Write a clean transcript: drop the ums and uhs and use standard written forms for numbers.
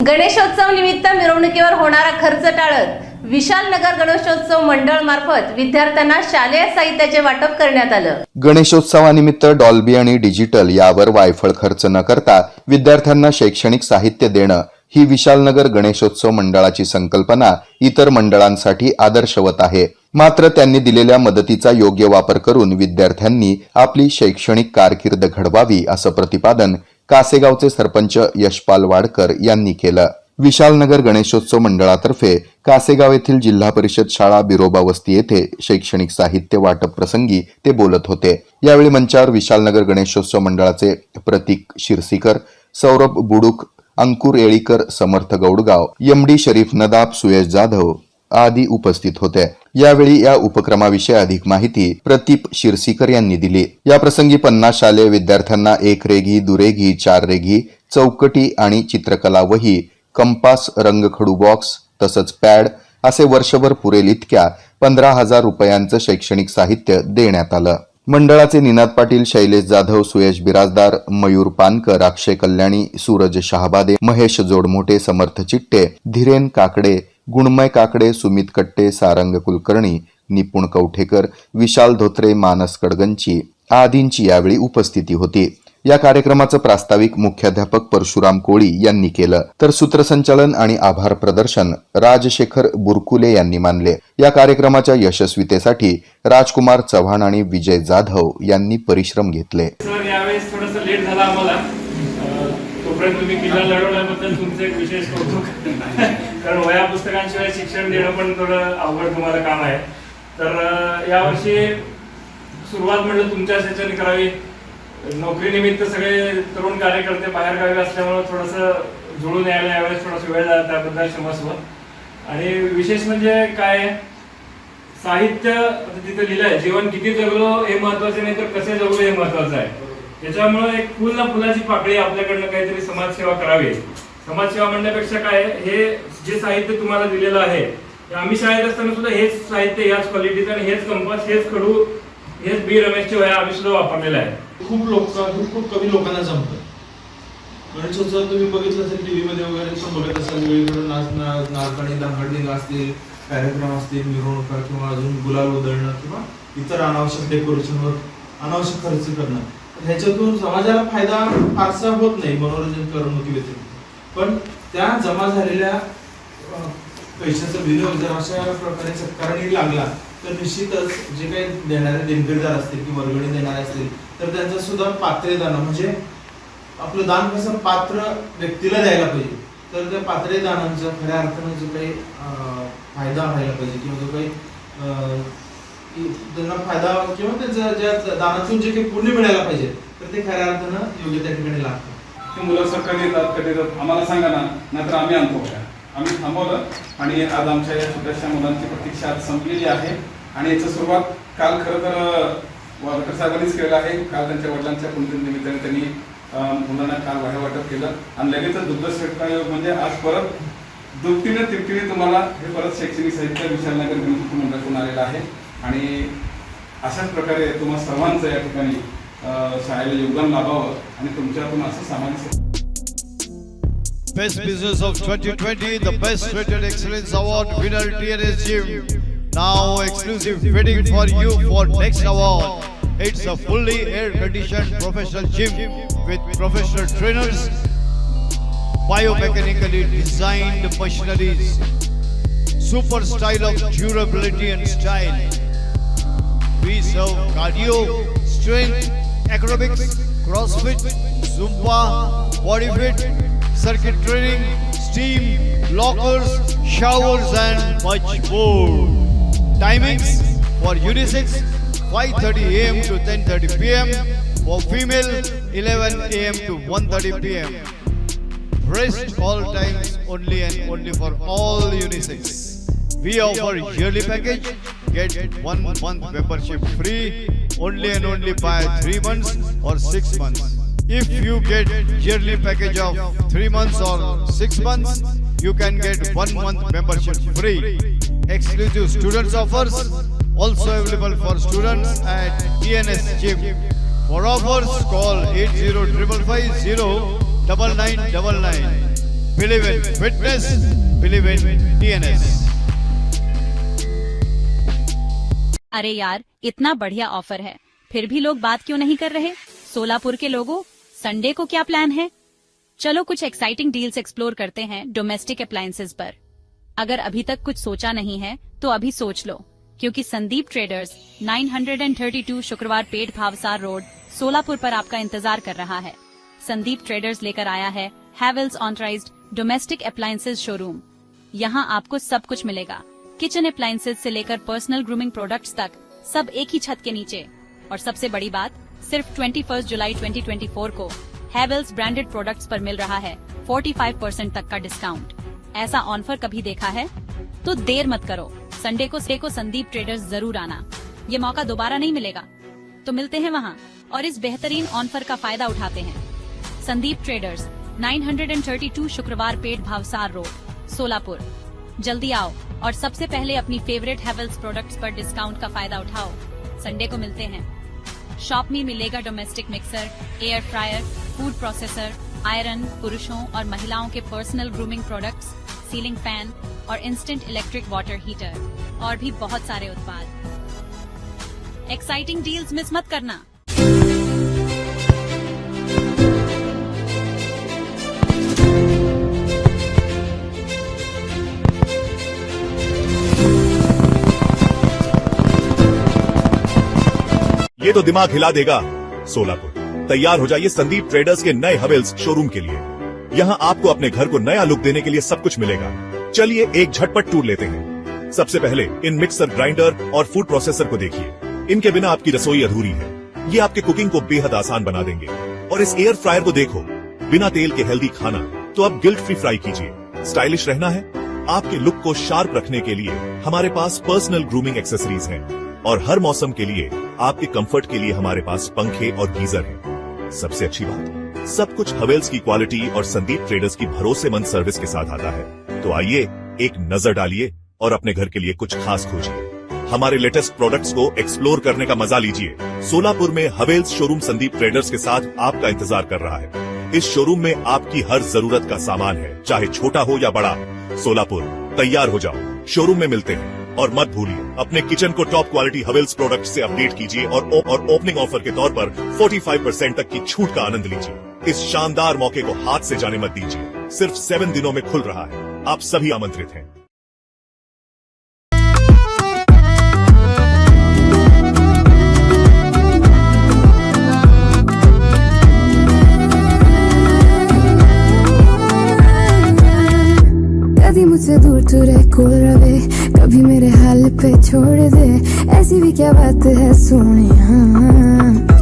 गणेशोत्सव निमित्त मिरवणुकीवर होणारा खर्च टाळत विशाल नगर गणेशोत्सव मंडळ मार्फत विद्यार्थ्यांना शालेय साहित्याचे वाटप करण्यात आलं. गणेशोत्सवानिमित्त डॉल्बी आणि डिजिटल यावर वायफळ खर्च न करता विद्यार्थ्यांना शैक्षणिक साहित्य देणं ही विशालनगर गणेशोत्सव मंडळाची संकल्पना इतर मंडळांसाठी आदर्शवत आहे. मात्र त्यांनी दिलेल्या मदतीचा योग्य वापर करून विद्यार्थ्यांनी आपली शैक्षणिक कारकीर्द घडवावी असं प्रतिपादन कासेगावचे सरपंच यशपाल वाडकर यांनी केलं. विशालनगर गणेशोत्सव मंडळातर्फे कासेगाव येथील जिल्हा परिषद शाळा बिरोबा वस्ती येथे शैक्षणिक साहित्य वाटप प्रसंगी ते बोलत होते. यावेळी मंचावर विशालनगर गणेशोत्सव मंडळाचे प्रतीक शिरसीकर, सौरभ बुडुक, अंकुर येळीकर, समर्थ गौडगाव, एमडी शरीफ नदाब, सुयश जाधव आदी उपस्थित होते. यावेळी या उपक्रमाविषयी अधिक माहिती प्रतीप शिरसीकर यांनी दिली. या प्रसंगी 50 शालेय विद्यार्थ्यांना 1 रेघी, दुरेघी, 4 रेघी, चौकटी आणि चित्रकला वही, कंपास, रंगखडू बॉक्स तसंच पॅड असे वर्षभर पुरेल इतक्या 15,000 रुपयांचं शैक्षणिक साहित्य देण्यात आलं. मंडळाचे निनाद पाटील, शैलेश जाधव, सुयश बिराजदार, मयूर पानकर, अक्षय कल्याणी, सूरज शहाबादे, महेश जोडमोटे, समर्थ चिट्टे, धीरेन काकडे, गुणमय काकडे, सुमित कट्टे, सारंग कुलकर्णी, निपुण कवठेकर, विशाल धोत्रे, मानस कडगंची आदींची यावेळी उपस्थिती होती. या कार्यक्रमाचं प्रास्ताविक मुख्याध्यापक परशुराम कोळी यांनी केलं, तर सूत्रसंचालन आणि आभार प्रदर्शन राजशेखर बुरकुले यांनी मानले. या कार्यक्रमाच्या यशस्वीतेसाठी राजकुमार चव्हाण आणि विजय जाधव यांनी परिश्रम घेतले. सर, यावेळेस थोडंसं लेट झाला आम्हाला, तोपर्यंत तुम्ही किल्ला लढवल्याबद्दल तुमचं एक विशेष कौतुक. कारण वया पुस्तकांशिवाय शिक्षण देणं पण थोडं अवघड तुम्हाला काम आहे. तर यावर्षी सुरुवात म्हणलं तुमच्या ह्याच्याने करावी. नोकरीनिमित्त सगळे तरुण कार्यकर्ते बाहेर गावी असल्यामुळे थोडंसं जुळून यायला यावेळेस थोडासा वेळ झाला, त्याबद्दल क्षमस्व. आणि विशेष म्हणजे काय, साहित्य तिथे लिहिलंय, जीवन किती जगलो हे महत्वाचं नाही तर कसे जगलो हे महत्वाचं आहे. त्याच्यामुळे एक फुल ना फुलाची पाकळी आपल्याकडनं काहीतरी समाजसेवा करावी. समाजसेवा म्हणण्यापेक्षा काय, हे जे साहित्य तुम्हाला दिलेलं आहे, आम्ही शाळेत असताना सुद्धा हेच साहित्य, याच क्वालिटीचं आणि हेच कंपास, हेच खडू, हेच बी रमेशची वह्या आम्ही सुद्धा वापरलेलं आहे. खूप कमी लोकांना जमतं. गणेशोत्सव तुम्ही बघितलं असेल टीव्ही मध्ये वगैरे पण बघत असाल, वेगवेगळं नाचगाणी, दांगडी असतील, कार्यक्रम असतील, मिरवणुका किंवा अजून गुलाल उधळणं किंवा इतर अनावश्यक डेकोरेशनवर अनावश्यक खर्च करणं, ह्याच्यातून समाजाला फायदा फारसा होत नाही मनोरंजन करमणुकी व्यतिरिक्त. पण त्या जमा झालेल्या पैशाचा विनियोग जर अशा प्रकारे सत्काराने लागला तर निश्चितच जे काही देणारे देणगीदार असतील किंवा वर्गणी देणारे असतील तर त्यांचं सुद्धा पात्रेदान, म्हणजे आपलं दान कसं पात्र व्यक्तीला द्यायला पाहिजे, तर त्या पात्रेदानांचा खऱ्या अर्थानं जो काही फायदा व्हायला पाहिजे किंवा जो काही त्यांना फायदा किंवा त्यांच्या ज्या दानातून जे काही पुण्य मिळायला पाहिजे तर ते खऱ्या अर्थानं योग्य त्या ठिकाणी लागतं. ते मुलं सरकार येतात, कधी येतात, आम्हाला सांगा ना, नाहीतर आम्ही आणतो. आम्ही थांबवलं आणि आज आमच्या या छोट्याशा मुलांची प्रतीक्षा आज संपलेली आहे. आणि याची सुरुवात काल खरं तर वाडकर साहेबांनीच केलेलं आहे. काल त्यांच्या वडिलांच्या पुण्यतिथीनिमित्ताने त्यांनी मुलांना काल वह्या वाटप केलं आणि लगेचच दुग्ध शेतकरी म्हणजे आज परत दुपटीने तिपटीने तुम्हाला हे परत शैक्षणिक साहित्य विशालनगर गणेशोत्सव मंडळातून आलेलं आहे. आणि अशाच प्रकारे तुम्हाला सर्वांचं या ठिकाणी शाळेला योगदान लाभावं आणि तुमच्यातून असं सामान्य. Best Business of 2020, the Best Rated Excellence Award winner TNS Gym. Now exclusive bidding for you for next award. It's a fully air-conditioned professional gym with professional trainers, biomechanically designed machineries, super style of durability and style. We serve cardio, strength, aerobics, CrossFit, Zumba, body fit, circuit training, steam, lockers, showers and much more. Timings for unisex 5:30 AM to 10:30 PM, for female 11 AM to 1:30 PM. Rest all times only and only for all unisex. We offer yearly package. Get 1 month membership free only and only by 3 months or 6 months. If you get yearly package of 3 months or 6 months, you can get 1 month membership free. Exclusive students offers also available for students at TNS Gym. For offers, call 8055509999. Believe in fitness, believe in TNS. अरे यार, इतना बढ़िया offer है, फिर भी लोग बात क्यों नहीं कर रहे? सोलापुर के लोगों, संडे को क्या प्लान है? चलो कुछ एक्साइटिंग डील्स एक्सप्लोर करते हैं डोमेस्टिक अप्लायंसेस पर। अगर अभी तक कुछ सोचा नहीं है तो अभी सोच लो, क्योंकि संदीप ट्रेडर्स 932 शुक्रवार पेट भावसार रोड सोलापुर पर आपका इंतजार कर रहा है। संदीप ट्रेडर्स लेकर आया है Havells authorised domestic appliances showroom. यहाँ आपको सब कुछ मिलेगा, किचन अप्लायंसेस से लेकर पर्सनल ग्रूमिंग प्रोडक्ट्स तक, सब एक ही छत के नीचे। और सबसे बड़ी बात, सिर्फ 21 जुलाई 2024 को हैवेल्स ब्रांडेड प्रोडक्ट्स पर मिल रहा है 45% तक का डिस्काउंट। ऐसा ऑफर कभी देखा है? तो देर मत करो, संडे को संदीप ट्रेडर्स जरूर आना, ये मौका दोबारा नहीं मिलेगा। तो मिलते हैं वहाँ और इस बेहतरीन ऑफर का फायदा उठाते हैं। संदीप ट्रेडर्स 932 शुक्रवार पेट भावसार रोड सोलापुर। जल्दी आओ और सबसे पहले अपनी फेवरेट हैवेल्स प्रोडक्ट्स पर डिस्काउंट का फायदा उठाओ। संडे को मिलते हैं। शॉप में मिलेगा domestic mixer, air fryer, food processor, iron, पुरुषों और महिलाओं के personal grooming products, ceiling fan और इंस्टेंट इलेक्ट्रिक वाटर हीटर और भी बहुत सारे उत्पाद। एक्साइटिंग डील्स मिस मत करना। ये तो दिमाग हिला देगा। सोलापुर, तैयार हो जाइए संदीप ट्रेडर्स के नए हवेल्स शोरूम के लिए। यहाँ आपको अपने घर को नया लुक देने के लिए सब कुछ मिलेगा। चलिए एक झटपट टूर लेते हैं। सबसे पहले इन मिक्सर, ग्राइंडर और फूड प्रोसेसर को देखिए। इनके बिना आपकी रसोई अधूरी है। ये आपके कुकिंग को बेहद आसान बना देंगे। और इस एयर फ्रायर को देखो, बिना तेल के हेल्दी खाना तो अब गिल्ट फ्री फ्राई कीजिए। स्टाइलिश रहना है? आपके लुक को शार्प रखने के लिए हमारे पास पर्सनल ग्रूमिंग एक्सेसरीज हैं। और हर मौसम के लिए आपके कंफर्ट के लिए हमारे पास पंखे और गीजर हैं। सबसे अच्छी बात, सब कुछ हवेल्स की क्वालिटी और संदीप ट्रेडर्स की भरोसेमंद सर्विस के साथ आता है। तो आइए एक नजर डालिए और अपने घर के लिए कुछ खास खोजिए। हमारे लेटेस्ट प्रोडक्ट्स को एक्सप्लोर करने का मजा लीजिए। सोलापुर में हवेल्स शोरूम संदीप ट्रेडर्स के साथ आपका इंतजार कर रहा है। इस शोरूम में आपकी हर जरूरत का सामान है, चाहे छोटा हो या बड़ा। सोलापुर, तैयार हो जाओ, शोरूम में मिलते हैं। और मत भूलिए, अपने किचन को टॉप क्वालिटी हवेल्स प्रोडक्ट से अपडेट कीजिए और ओपनिंग ऑफर के तौर पर 45% तक की छूट का आनंद लीजिए। इस शानदार मौके को हाथ से जाने मत दीजिए। सिर्फ 7 दिनों में खुल रहा है। आप सभी आमंत्रित हैं। कभी मुझसे दूर तू रह, कोल रहे, कभी मेरे हाल पे छोड़ दे। ऐसी भी क्या बात है सोनिया।